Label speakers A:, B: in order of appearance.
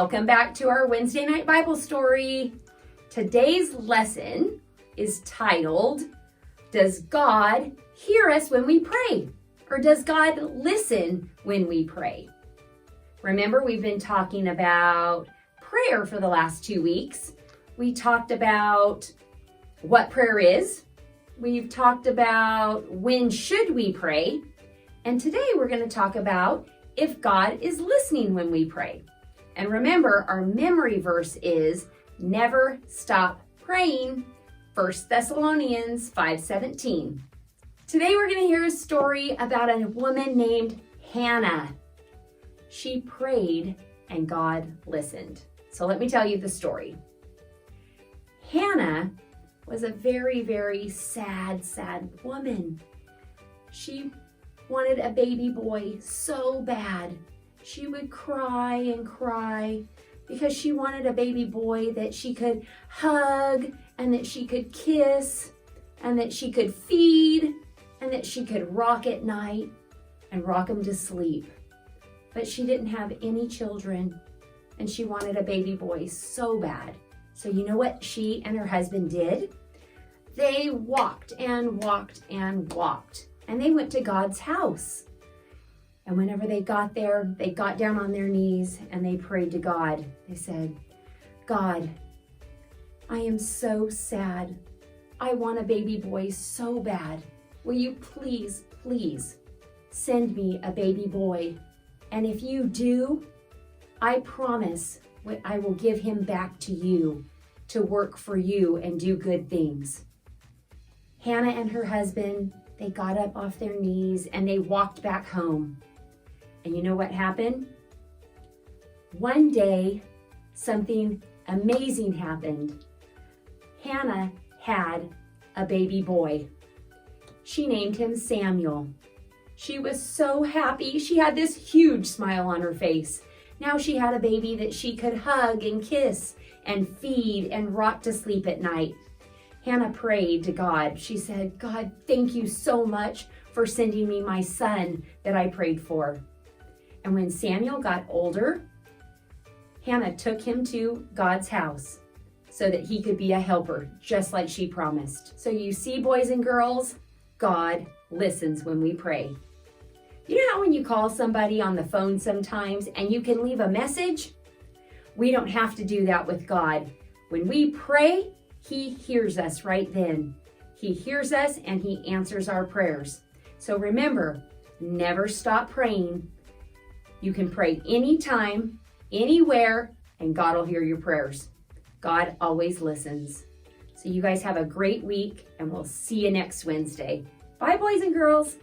A: Welcome back to our Wednesday night Bible story. Today's lesson is titled, Does God hear us when we pray? Or does God listen when we pray? Remember, we've been talking about prayer for the last 2 weeks. We talked about what prayer is. We've talked about when should we pray. And today we're going to talk about if God is listening when we pray. And remember, our memory verse is never stop praying. 1 Thessalonians 5:17. Today we're going to hear a story about a woman named Hannah. She prayed and God listened. So let me tell you the story. Hannah was a very, very sad woman. She wanted a baby boy so bad. She would cry and cry because she wanted a baby boy that she could hug and that she could kiss and that she could feed and that she could rock at night and rock him to sleep. But she didn't have any children and she wanted a baby boy so bad. So you know what she and her husband did? They walked and walked and walked and they went to God's house. And whenever they got there, they got down on their knees and they prayed to God. They said, God, I am so sad. I want a baby boy so bad. Will you please, please send me a baby boy? And if you do, I promise I will give him back to you to work for you and do good things. Hannah and her husband, they got up off their knees and they walked back home. And you know what happened? One day, something amazing happened. Hannah had a baby boy. She named him Samuel. She was so happy. She had this huge smile on her face. Now she had a baby that she could hug and kiss and feed and rock to sleep at night. Hannah prayed to God. She said, God, thank you so much for sending me my son that I prayed for. And when Samuel got older, Hannah took him to God's house so that he could be a helper, just like she promised. So you see, boys and girls, God listens when we pray. You know how when you call somebody on the phone sometimes and you can leave a message? We don't have to do that with God. When we pray, He hears us right then. He hears us and He answers our prayers. So remember, never stop praying. You can pray anytime, anywhere, and God will hear your prayers. God always listens. So you guys have a great week, and we'll see you next Wednesday. Bye, boys and girls.